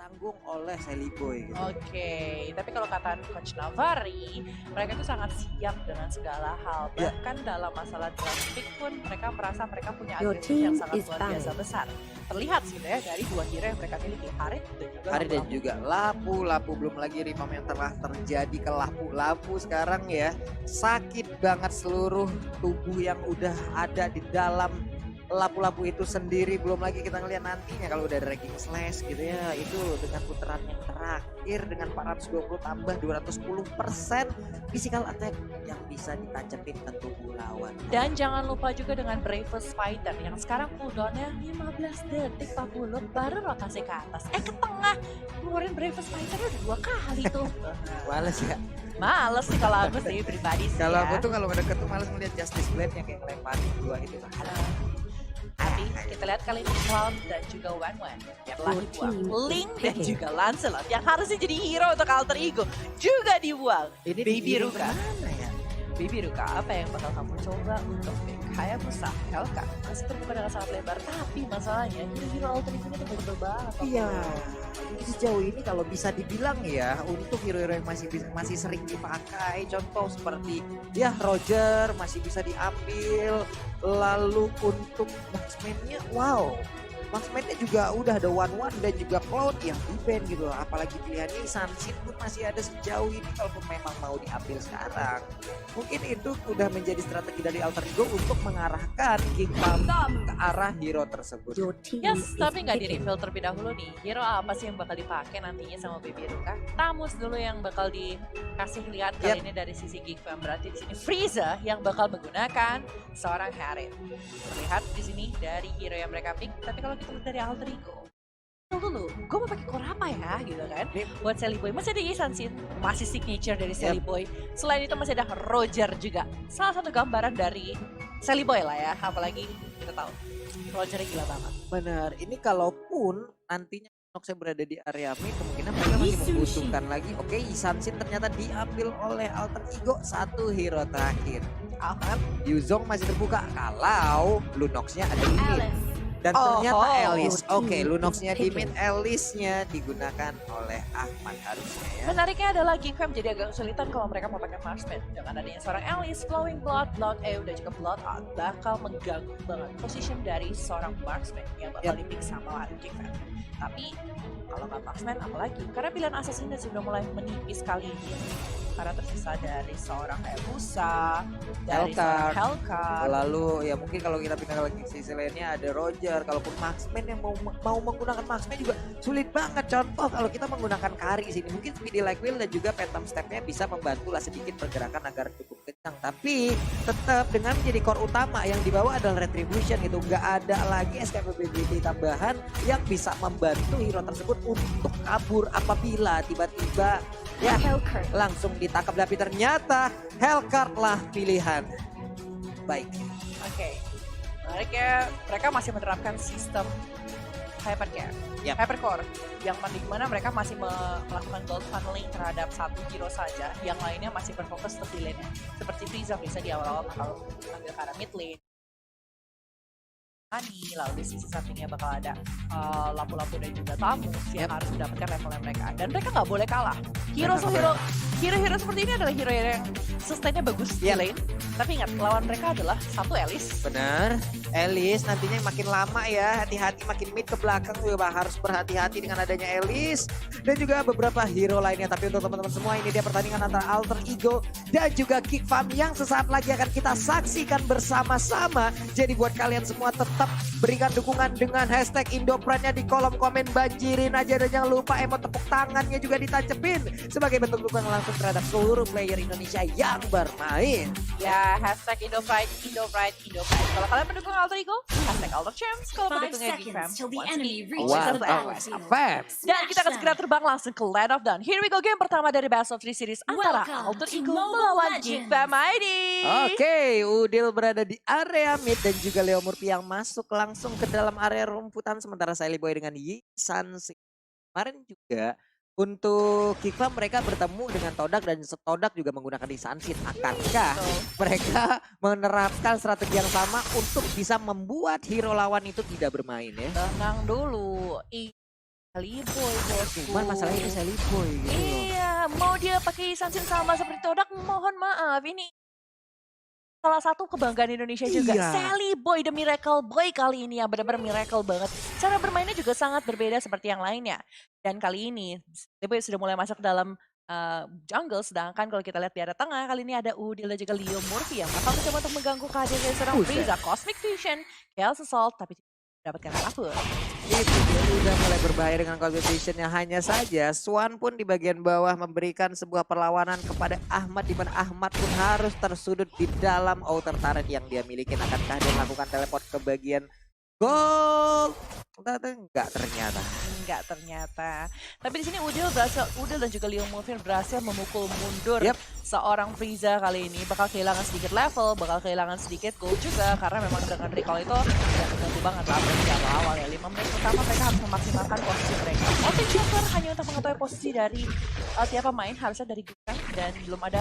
ditanggung oleh Sally Boy gitu. Oke, tapi kalau kata Coach Navari, mereka itu sangat siap dengan segala hal. Ya. Bahkan dalam masalah draft pick pun mereka merasa mereka punya Your agresi yang team sangat is luar biasa banned. besar. Terlihat sih ya dari dua hero yang mereka miliki, Harit dan juga Hari dan Lapu-Lapu. juga lapu-lapu, belum lagi Rimam yang telah terjadi ke lapu-lapu sekarang ya. Sakit banget seluruh tubuh yang udah ada di dalam lapu-lapu itu sendiri. Belum lagi kita ngeliat nantinya kalau udah ada ranking slash gitu ya. Itu dengan putaran yang terakhir dengan 420 tambah 210% physical attack yang bisa ditancapin ke tubuh lawan. Dan jangan lupa juga dengan Bravest Fighter yang sekarang cooldownnya 15 detik 40 baru rotasi ke atas. Ke tengah keluarin Bravest Fighter udah 2 kali tuh. Males ya. Males sih kalau aku sih pribadi sih Kalau ya. aku tuh kalau deket tuh males ngeliat Justice Blade-nya kayak ngelemparin dua itu. Tapi kita lihat kali ini Cloud dan juga Wan Wan yang telah dibuang. Link dan juga Lancelot yang harusnya jadi hero untuk alter ego juga dibuang. Ini Baby digiring Ruka. kemana ya? Baby Ruka, apa yang bakal kamu coba untuk pick? Hayabusa, Hellcat masih terbuka dengan sangat lebar. Tapi masalahnya hero alter ego itu berbeda banget. Iya, sejauh ini kalau bisa dibilang ya untuk hero-hero yang masih sering dipakai, contoh seperti ya Roger masih bisa diambil, lalu untuk marksman-nya wow. Marksman-nya juga udah ada One dan juga Cloud yang di-ban gitu loh. Apalagi pilihannya Sunset pun masih ada sejauh ini kalaupun memang mau diambil sekarang. Mungkin itu udah menjadi strategi dari Alter Ego untuk mengarahkan King Palm ke arah hero tersebut. Your team Yes, is tapi nggak di picking. reveal terlebih dahulu nih. Hero apa sih yang bakal dipakai nantinya sama Baby Ruka? Tamus dulu yang bakal dikasih lihat kali ini dari sisi Geek Fam. Berarti di sini Frieza yang bakal menggunakan seorang Harit. Terlihat di sini dari hero yang mereka pick. Tapi kalau kita lihat dari alter ego, dulu, gue mau pakai core apa ya gitu kan? Buat Sally Boy masih ada Isan Sin, masih signature dari Sally Boy. Selain itu masih ada Roger juga. Salah satu gambaran dari Sally Boy lah ya, apalagi kita tahu Roger gila banget. Benar, ini kalaupun nantinya Noxnya berada di area mid, kemungkinan mereka masih membutuhkan lagi. Oke, Isansin ternyata diambil oleh Alter Ego, satu hero terakhir. Aman. Yuzong masih terbuka kalau Lunox-nya ada di mid. Dan ternyata Alice, oke, Lunox-nya di mid, Alice-nya digunakan oleh Ahmad harusnya ya. Menariknya adalah Geek Fam jadi agak kesulitan kalau mereka mau pakai marksman. Dengan adanya seorang Alice, Flowing Blood, dan juga Blood Out bakal mengganggu banget position dari seorang marksman yang bakal dipick sama Geek Fam. Tapi kalau nggak marksman apalagi? Karena pilihan assassin sudah mulai menipis kali ini. Karena tersisa dari seorang Hayabusa, dari seorang Hellcat. Lalu ya mungkin kalau kita pindah lagi sisi lainnya ada Roger. Kalaupun marksman yang mau menggunakan marksman juga sulit banget. Contoh kalau kita menggunakan Kari di sini mungkin Speedy Like Will dan juga Phantom Step-nya bisa membantu lah sedikit pergerakan agar cukup kencang. Tapi tetap dengan menjadi core utama yang dibawa adalah Retribution gitu. Nggak ada lagi SKPBBD tambahan yang bisa membantu hero tersebut untuk kabur apabila tiba-tiba ya langsung ditangkap. Tapi ternyata Hellcat lah pilihan baik. Oke, menariknya mereka masih menerapkan sistem hypercare, hypercore, yang mana mereka masih melakukan gold funneling terhadap satu hero saja, yang lainnya masih berfokus untuk di lane-nya. Seperti Frieza di awal-awal bakal ambil ke arah mid lane. Lalu di sisi sampingnya bakal ada Lapu-Lapu dan juga Tamus yang harus mendapatkan levelnya mereka. Dan mereka nggak boleh kalah. Hero-hero seperti ini adalah hero yang sustainnya bagus di lane. Tapi ingat, lawan mereka adalah satu Alice. Benar, Alice nantinya makin lama ya, hati-hati makin mid ke belakang juga harus berhati-hati dengan adanya Alice. Dan juga beberapa hero lainnya, tapi untuk teman-teman semua ini dia pertandingan antara Alter Ego dan juga Geek Fam yang sesaat lagi akan kita saksikan bersama-sama. Jadi buat kalian semua tetap berikan dukungan dengan hashtag Indopride-nya di kolom komen, banjirin aja dan jangan lupa emot tepuk tangannya juga ditancapin sebagai bentuk dukungan langsung terhadap seluruh player Indonesia yang bermain. Ya, hashtag Indopride. Kalau kalian mendukung Alter Ego, hashtag Alter Champs. Kalau mendukungnya Geek Fam, dan kita akan segera terbang langsung ke Land of Dawn. Here we go, game pertama dari Best of 3 series antara Alter Ego melawan Geek Fam ID. Oke, Udil berada di area mid dan juga Leo Murphy yang masuk langsung ke dalam area rumputan sementara Sally Boy dengan Yi San-Sik. Kemarin juga untuk Geek Fam mereka bertemu dengan Todak dan Todak juga menggunakan Isansin. Akankah mereka menerapkan strategi yang sama untuk bisa membuat hero lawan itu tidak bermain ya? Tenang dulu. Sally Boy bosku. Cuman masalahnya ini Sally Boy gitu loh. Iya, mau dia pakai Sunsin sama seperti Todak, mohon maaf. Ini salah satu kebanggaan Indonesia juga. Iya. Sally Boy, The Miracle Boy kali ini yang benar-benar miracle banget. Cara bermainnya juga sangat berbeda seperti yang lainnya. Dan kali ini, Sally Boy sudah mulai masuk ke dalam jungle, sedangkan kalau kita lihat di area tengah, kali ini ada Udil dan juga Leo Murphy yang bakal mencoba untuk mengganggu kehadiran dari seorang Buset. Frieza, Cosmic Fusion, Chaos Assault, tapi tidak mendapatkan apapun. Itu dia udah mulai berbahaya dengan competitionnya. Hanya saja Swan pun di bagian bawah memberikan sebuah perlawanan kepada Ahmad, di mana Ahmad pun harus tersudut di dalam outer turret yang dia miliki. Akankah dia melakukan teleport ke bagian gol? Enggak ternyata. Enggak ternyata. Tapi di sini Udil dan juga Leo Murphy berhasil memukul mundur Yep. seorang Frieza kali ini. Bakal kehilangan sedikit level, bakal kehilangan sedikit gold juga. Karena memang dengan recall itu ya membantu banget lah apalagi di awal ya. 5 menit pertama mereka harus memaksimalkan posisi mereka. Oke, Joker hanya untuk mengetahui posisi dari tiap pemain harusnya dari Gukang dan belum ada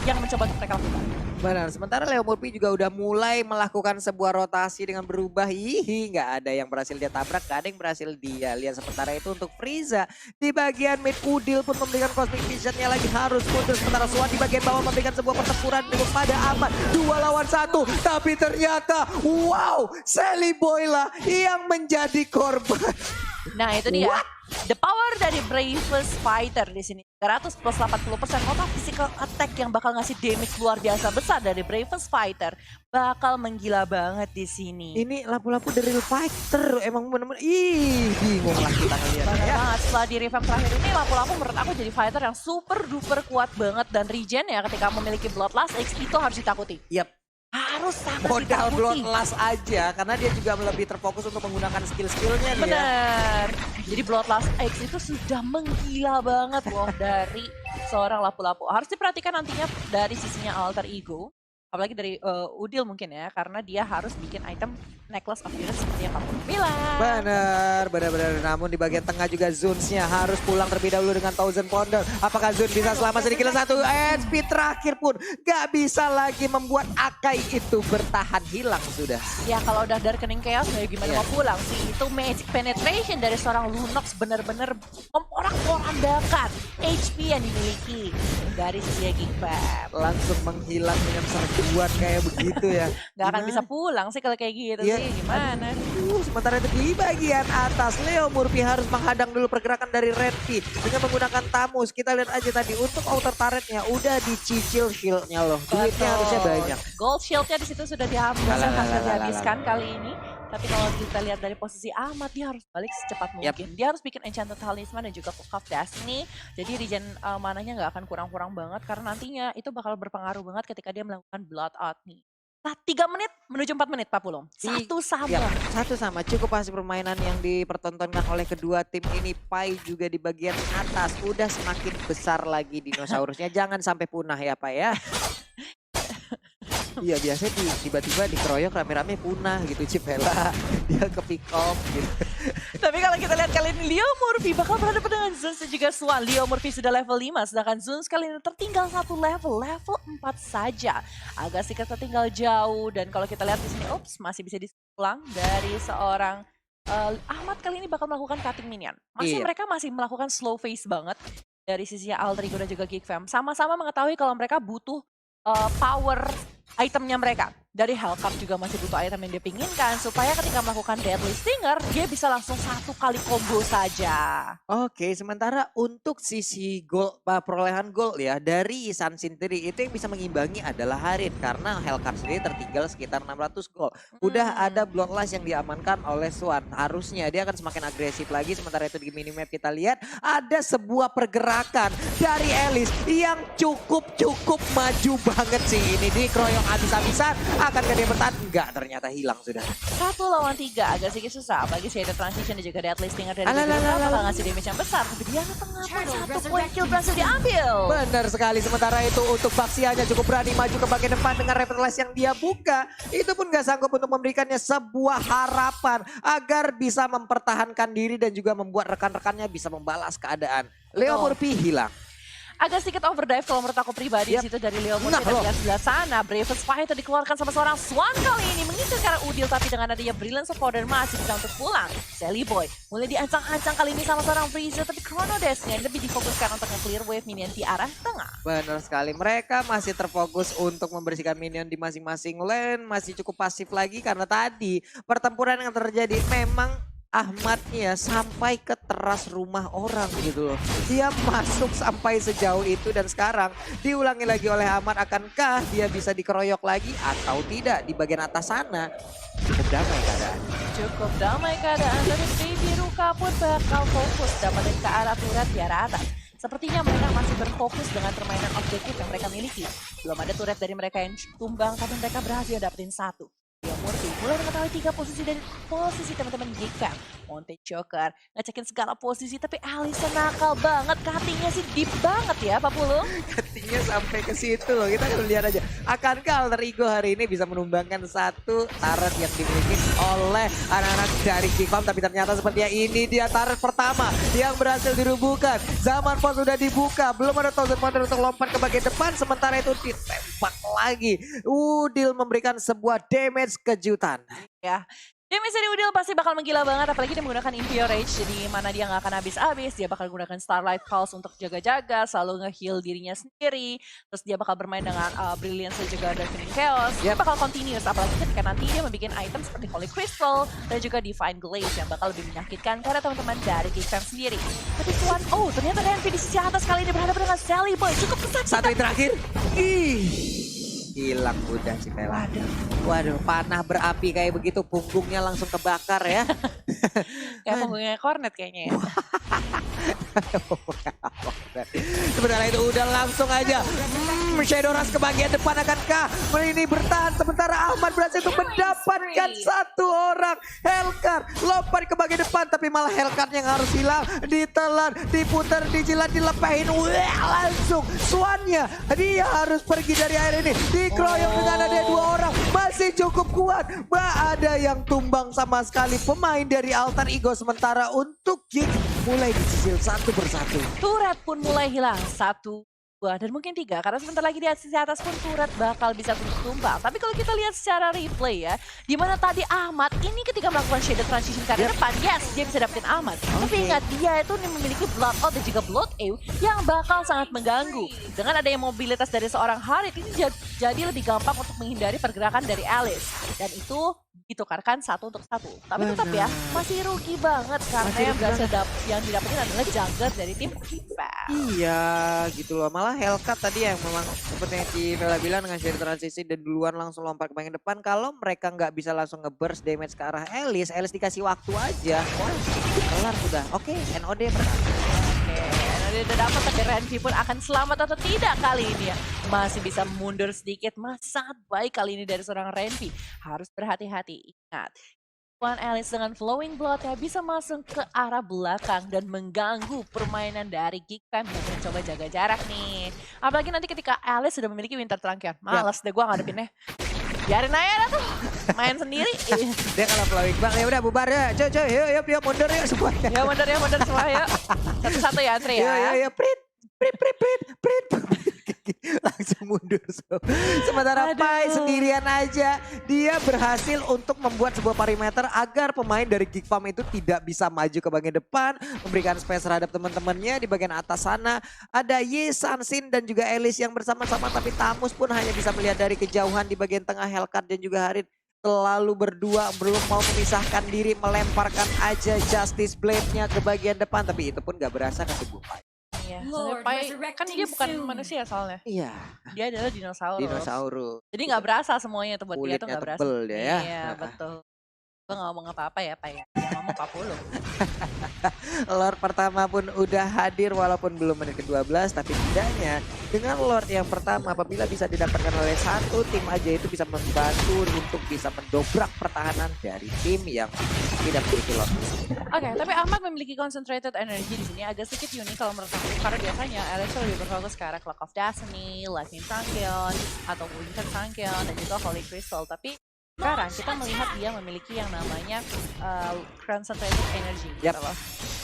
yang mencoba untuk mereka lakukan. Benar, sementara Leo Murphy juga udah mulai melakukan sebuah rotasi dengan berubah. Nggak ada yang berhasil dia tabrak, nggak ada yang berhasil dia lihat. Sementara itu untuk Frieza di bagian mid, Udil pun memberikan Cosmic Vision-nya lagi harus mundur. Sementara Swan di bagian bawah memberikan sebuah pertempuran kepada Ahmad. 2 lawan 1, tapi ternyata wow, Sally Boy lah yang menjadi korban. Nah itu dia. The power dari Bravest Fighter di sini 300 plus 80% total physical attack yang bakal ngasih damage luar biasa besar dari Bravest Fighter bakal menggila banget di sini. Ini lapu-lapu The Real Fighter emang bener-bener bingung lah kita ngeliatnya Benar ya. banget, setelah di revamp terakhir ini lapu-lapu menurut aku jadi fighter yang super duper kuat banget dan regen ya ketika memiliki Bloodlust X itu harus ditakuti. Yap. Harus sangat Modal ditakuti. Bloodlust aja karena dia juga lebih terfokus untuk menggunakan skill-skillnya nih ya. Bener. Jadi Bloodlust X itu sudah menggila banget loh dari seorang lapu-lapu. Harus diperhatikan nantinya dari sisinya alter ego. Apalagi dari Udil mungkin ya. Karena dia harus bikin item Necklace of Units seperti yang kamu bilang. Benar. Namun di bagian tengah juga Zuns-nya harus pulang terlebih dahulu dengan Thousand Pounder. Apakah Zun bisa selamat sedikit satu? Speed terakhir pun gak bisa lagi membuat Akai itu bertahan, hilang sudah. Ya kalau udah dari kening chaos ya gimana Iya. mau pulang sih. Itu magic penetration dari seorang Lunox bener-bener memporak-porandakan HP yang dimiliki dari sisi Geekfam. Langsung menghilang dengan serbuan kayak begitu ya. Gak akan Gimana? bisa pulang sih kalau kayak gitu Iya. sih. Gimana? Sementara itu di bagian atas Leo Murphy harus menghadang dulu pergerakan dari Redpi dengan menggunakan Tamus. Kita lihat aja tadi untuk outer turretnya udah dicicil shieldnya loh. Duitnya Betul. harusnya banyak. Gold shieldnya di situ sudah dihabiskan, hampir dihabiskan kali ini. Tapi kalau kita lihat dari posisi Ahmad, dia harus balik secepat mungkin. Dia harus bikin Enchanted Talisman dan juga Cup of Destiny. Jadi regen mananya nggak akan kurang-kurang banget karena nantinya itu bakal berpengaruh banget ketika dia melakukan Blood Out nih. Nah 3 menit menuju 4 menit Pak Pulung. Satu sama. Ya, satu sama. Cukup hasil permainan yang dipertontonkan oleh kedua tim ini. Pai juga di bagian atas. Udah semakin besar lagi dinosaurusnya. Jangan sampai punah ya Pak ya. Iya biasanya tiba-tiba dikeroyok rame-rame punah gitu Cipela. Dia ke pick off gitu. Tapi kalau kita lihat kali ini Leo Murphy bakal berhadapan dengan Zuns dan juga Swan. Leo Murphy sudah level 5 sedangkan Zuns kali ini tertinggal 1 level 4 saja. Agak sedikit tertinggal jauh dan kalau kita lihat di sini masih bisa diulang dari seorang Ahmad kali ini bakal melakukan cutting minion. Mereka masih melakukan slow phase banget dari sisi Alter Ego dan juga Geekfam. Sama-sama mengetahui kalau mereka butuh power itemnya mereka. Dari Hellcat juga masih butuh item yang dia pinginkan supaya ketika melakukan Deadly Stinger dia bisa langsung 1 kali combo saja. Oke, sementara untuk sisi gol, perolehan gol ya dari Sun sendiri itu yang bisa mengimbangi adalah Harin karena Hellcat sendiri tertinggal sekitar 600 gol. Udah ada Bloodlust yang diamankan oleh Swan. Harusnya dia akan semakin agresif lagi. Sementara itu di minimap kita lihat ada sebuah pergerakan dari Elis yang cukup maju banget sih. Ini dikeroyok habis-habisan. Akankah dia bertahan? Enggak, ternyata hilang sudah. 1 lawan 3 agak sedikit susah. Apalagi Shaded Transition dan juga Deadly Stinger dari Geekfam bakal ngasih damage yang besar. Tapi dia ke tengah pun 1 poin kill berhasil diambil. Benar sekali. Sementara itu untuk Baxianya cukup berani maju ke bagian depan dengan Revitalize yang dia buka. Itu pun gak sanggup untuk memberikannya sebuah harapan agar bisa mempertahankan diri dan juga membuat rekan-rekannya bisa membalas keadaan. Leo Murphy hilang. Agak sedikit overdrive kalau menurut aku pribadi di situ dari Leo Murphy dan di sebelah sana. Bravest Fire dikeluarkan sama seorang Swan kali ini mengincar ke arah Udil, tapi dengan adanya Brilliance of Order masih bisa untuk pulang. Sally Boy mulai diancang-ancang kali ini sama seorang Freezer, tapi Chrono Dash-nya lebih difokuskan untuk nge-clear wave minion di arah tengah. Benar sekali, mereka masih terfokus untuk membersihkan minion di masing-masing lane, masih cukup pasif lagi karena tadi pertempuran yang terjadi memang Ahmad ya sampai ke teras rumah orang gitu loh. Dia masuk sampai sejauh itu dan sekarang diulangi lagi oleh Ahmad, akankah dia bisa dikeroyok lagi atau tidak di bagian atas sana? Cukup damai keadaan. Cukup damai keadaan dari Baby Ruka pun bakal fokus dapetin ke arah turret di arah atas. Sepertinya mereka masih berfokus dengan permainan objektif yang mereka miliki. Belum ada turret dari mereka yang tumbang, tapi mereka berhasil dapetin satu. Leo Murphy mulai mengetahui 3 posisi dari posisi teman-teman Geekfam. Monte Joker ngecekin segala posisi, tapi Alisa nakal banget. Cuttingnya sih deep banget ya Pak Pulung. Cuttingnya sampai ke situ loh, kita lihat aja. Akankah Alter Ego hari ini bisa menumbangkan satu turret yang dimiliki oleh anak-anak dari Geekfam? Tapi ternyata sepertinya ini dia turret pertama yang berhasil dirubuhkan. Zaman pos sudah dibuka, belum ada Thousand Wonder untuk lompat ke bagian depan. Sementara itu ditembak lagi. Udil memberikan sebuah damage kejutan. Ya, damage dari Udil pasti bakal menggila banget, apalagi dia menggunakan Impure Rage, jadi mana dia nggak akan habis-habis. Dia bakal gunakan Starlight Pulse untuk jaga-jaga, selalu nge-heal dirinya sendiri. Terus dia bakal bermain dengan Brilliance dan juga Darkening Chaos. Dia bakal continuous, apalagi ketika nanti dia membuat item seperti Holy Crystal dan juga Divine Glaze yang bakal lebih menyakitkan karena teman-teman dari Geekfam sendiri. Tapi tuan, ternyata Renvi di sisi atas kali ini berhadapan dengan Sally Boy. Cukup kesakitan. Satu yang terakhir. Hilang udah si Pela. Waduh, panah berapi kayak begitu, punggungnya langsung kebakar ya. Kayak punggungnya Cornet kayaknya ya. Sebenarnya itu udah langsung aja. Shadow Rush ke bagian depan, akankah ini bertahan? Sementara Ahmad berhasil untuk mendapatkan satu orang Hellcard. Lompat ke bagian depan, tapi malah Hellcard yang harus hilang. Ditelan, diputar, dijilat, dilepahin. Wah, langsung Swannya. Dia harus pergi dari air ini. Dikeroyok dengan ada 2 orang. Masih cukup kuat. Ada yang tumbang sama sekali pemain dari Alter Ego. Sementara untuk Geek mulai dicicil satu persatu. Turret pun mulai hilang. 1, 2, dan mungkin 3. Karena sebentar lagi di sisi atas pun turret bakal bisa tumbang. Tapi kalau kita lihat secara replay ya, di mana tadi Ahmad ini ketika melakukan shadow transition ke arah depan, yes, dia bisa dapetin Ahmad. Tapi ingat, dia itu memiliki Blood Out dan juga Blood Ew yang bakal sangat mengganggu. Dengan adanya mobilitas dari seorang Harit, ini jadi lebih gampang untuk menghindari pergerakan dari Alice. Dan itu ditukarkan 1 untuk 1. Tapi tetap ya, masih rugi banget karena yang berhasil yang didapetin adalah jungler dari tim Geekfam. Iya gitu loh, malah Hellcat tadi yang memang seperti yang si Bella bilang dengan shadow transisi dan duluan langsung lompat ke bagian depan. Kalau mereka nggak bisa langsung nge-burst damage ke arah Alice dikasih waktu aja. Wah, kelar sudah. Oke, NOD berhasil. Oke, udah dapat, tapi Renvi pun akan selamat atau tidak kali ini ya. Masih bisa mundur sedikit, sangat baik kali ini dari seorang Renvi. Harus berhati-hati, ingat. One Alice dengan flowing blood-nya bisa masuk ke arah belakang dan mengganggu permainan dari Geekfam yang mencoba jaga jarak nih. Apalagi nanti ketika Alice sudah memiliki Winter Trunkion. Males deh gue ngadepinnya. Biarin aja dah tuh, main sendiri. Dia kalau flowing bang, ya udah bubar ya. Coy, yuk mundur yuk semuanya. Ya mundur semua yuk. Satu-satu ya Antri ya. Ya, prit. Langsung mundur. Sementara Pai sendirian aja, dia berhasil untuk membuat sebuah perimeter agar pemain dari Geekfam itu tidak bisa maju ke bagian depan, memberikan space terhadap teman-temannya. Di bagian atas sana ada Yi, Sansin dan juga Alice yang bersama-sama, tapi Tamus pun hanya bisa melihat dari kejauhan. Di bagian tengah Hellcat dan juga Harit selalu berdua, belum mau memisahkan diri, melemparkan aja Justice Blade-nya ke bagian depan, tapi itu pun gak berasa ke tubuh Pai. Iya, Pai kan dia bukan manusia soalnya. Iya. Dia adalah dinosaurus. Jadi nggak berasa semuanya tuh buat dia tuh nggak berasa. Dia ya. Iya betul. Gue nggak ngomong apa-apa ya Pai. Dia ngomong 40. Lord pertama pun udah hadir walaupun belum menit ke-12, tapi tidaknya dengan Lord yang pertama apabila bisa didapatkan oleh satu tim aja itu bisa membantu untuk bisa mendobrak pertahanan dari tim yang tidak memiliki Lord. Oke, tapi Ahmad memiliki concentrated energy di sini agak sedikit unik kalau menurut aku, karena biasanya Alex lebih berfokus ke arah Clock of Destiny, Lightning Trunkion, atau Winter Trunkion, dan juga Holy Crystal. Tapi sekarang kita melihat dia memiliki yang namanya concentrated energy gitu loh.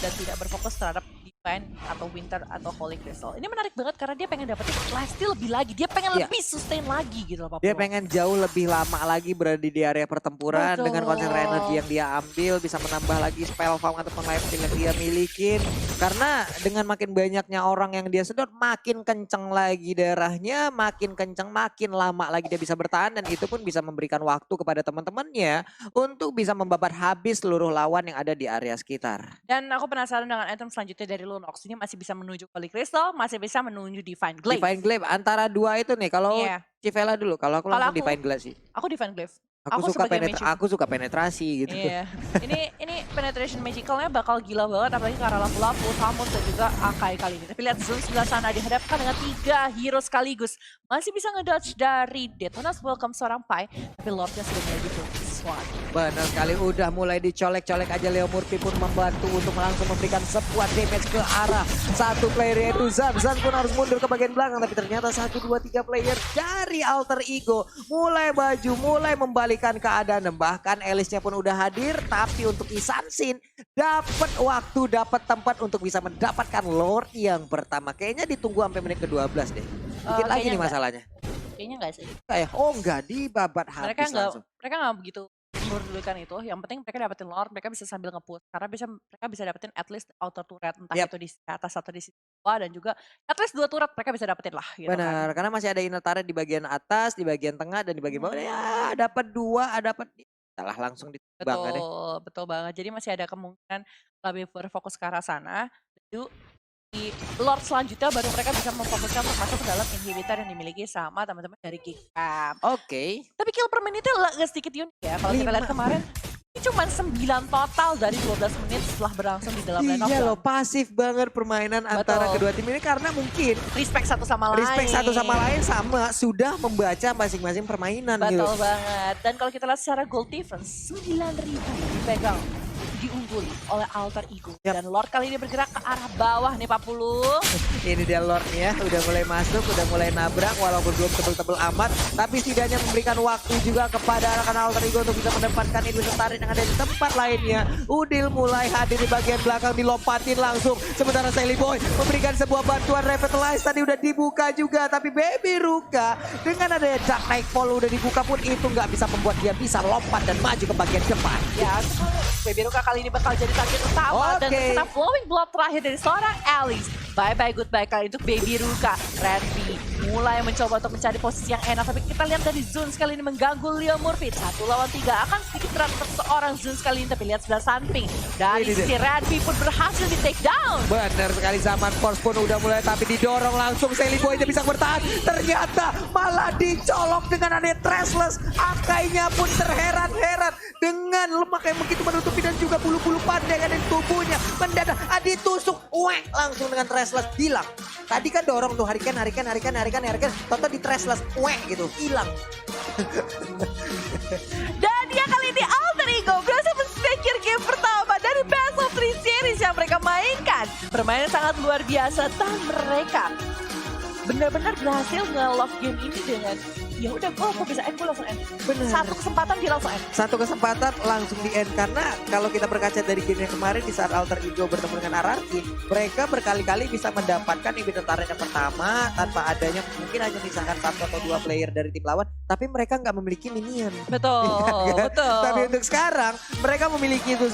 Dan tidak berfokus terhadap Divine atau Winter atau Holy Crystal. Ini menarik banget karena dia pengen dapetin lifesteal lebih lagi. Dia pengen Iya. lebih sustain lagi gitu loh Pak Dia Purwo. pengen jauh lebih lama lagi berada di area pertempuran Betul. dengan konsentrasi energi yang dia ambil, bisa menambah lagi spell farm ataupun lifesteal yang dia milikin. Karena dengan makin banyaknya orang yang dia sedot, makin kenceng lagi darahnya, makin kenceng, makin lama lagi dia bisa bertahan, dan itu pun bisa memberikan waktu kepada teman-temannya untuk bisa membabat habis seluruh lawan yang ada di area sekitar. Dan aku penasaran dengan item selanjutnya dari Lunox. Ini masih bisa menuju Holy Crystal, masih bisa menuju Divine Glaive. Divine Glaive antara dua itu nih, kalau Iya. Civella dulu, kalau aku Kalau langsung aku- Divine Glaive sih. Aku Divine Glaive. Aku sebagai mage juga. aku suka penetrasi gitu. Iya. Ini penetration magicalnya bakal gila banget apalagi karena lapu-lapu, Samus dan juga Akai kali ini. Tapi lihat zone sebelah sana dihadapkan dengan 3 hero sekaligus. Masih bisa ngedodge dari Detona's Welcome seorang Pai, tapi Lordnya sudah mulai di Swan. Benar sekali, udah mulai dicolek-colek aja. Leo Murphy pun membantu untuk langsung memberikan sebuah damage ke arah satu player yaitu Zan. Zan pun harus mundur ke bagian belakang, tapi ternyata 1, 2, 3 player dari Alter Ego mulai maju, mulai membalikan keadaan. Dan bahkan Elisnya pun udah hadir, tapi untuk Isansin dapat waktu, dapat tempat untuk bisa mendapatkan Lord yang pertama. Kayaknya ditunggu sampai menit ke-12 deh. Dikit lagi Kayaknya nih enggak. masalahnya. Kayaknya enggak sih. Kayak enggak, dibabat habis langsung. Mereka nggak begitu mendudukan itu. Yang penting mereka dapetin Lord, mereka bisa sambil nge-push. Karena mereka bisa dapetin at least outer turret, entah Yap. itu di atas atau di bawah, dan juga at least 2 turret mereka bisa dapetin lah gitu Benar, kan. karena masih ada inner turret di bagian atas, di bagian tengah, dan di bagian bawah. Ya, dapat 2, dapat salah langsung ditembak deh. Betul banget. Jadi masih ada kemungkinan lebih berfokus ke arah sana. Lalu di Lord selanjutnya baru mereka bisa memfokuskan untuk masuk ke dalam inhibitor yang dimiliki sama teman-teman dari Geekcamp. Oke. Tapi kill per menitnya agak sedikit unik ya. Kalau kita lihat 5. kemarin, ini cuma 9 total dari 12 menit setelah berlangsung di dalam line of Iya loh, zone. pasif banget permainan antara Betul. kedua tim ini karena mungkin Respect satu sama lain. respect satu sama lain sama sudah membaca masing-masing permainan gitu. Betul banget. Dan kalau kita lihat secara gold difference, 9.000 dipegang, diungguli oleh Alter Ego. Yap. Dan Lord kali ini bergerak ke arah bawah nih Pak Pulu. Ini dia Lordnya, udah mulai masuk, udah mulai nabrak walaupun belum tebel-tebel amat. Tapi setidaknya memberikan waktu juga kepada rekan Alter Ego untuk bisa mendapatkan inhibitor tarik yang ada di tempat lainnya. Udil mulai hadir di bagian belakang, dilompatin langsung. Sementara Sally Boy memberikan sebuah bantuan revitalize, tadi udah dibuka juga. Tapi Baby Ruka dengan adanya Dark Nightfall udah dibuka pun itu nggak bisa membuat dia bisa lompat dan maju ke bagian depan. Ya, Baby Ruka kali ini bakal jadi target utama. Dan Oke. terkena flowing blood terakhir dari seorang Alice. Bye-bye goodbye kali untuk Baby Ruka. Randy mulai mencoba untuk mencari posisi yang enak. Tapi kita lihat dari Zun sekali ini mengganggu Leo Murphy. 1 lawan 3 akan sedikit berat untuk seorang Zun sekali ini. Tapi lihat sebelah samping. Dari Ini dia. si Randy pun berhasil di take down. Benar sekali, zaman Force pun udah mulai, tapi didorong langsung. Sally Boy bisa bertahan, ternyata malah dicolok dengan adanya Trashless. Akainya pun terheran-heran dengan lemak yang begitu menutupi dan juga bulu-bulu pandai yang ada di tubuhnya. Mendadak ditusuk, wek, langsung dengan Trashless hilang. Tadi kan dorong tuh Hurricane, tonton di Trashless, wek gitu, hilang. Dan dia kali ini Alter Ego berhasil men-secure game pertama dari Best of 3 series yang mereka mainkan. Permainan sangat luar biasa dan mereka benar-benar berhasil nge-love game ini dengan ya udah gue bisa end, gue langsung end. Benar. Satu kesempatan dia langsung end. Satu kesempatan langsung di end, karena kalau kita berkaca dari game yang kemarin di saat Alter Ego bertemu dengan Ararki, mereka berkali-kali bisa mendapatkan inhibitor turret yang pertama tanpa adanya, mungkin hanya misalkan 1 atau 2 player dari tim lawan, tapi mereka nggak memiliki minion. Betul, Iya kan? betul. Tapi untuk sekarang mereka memiliki itu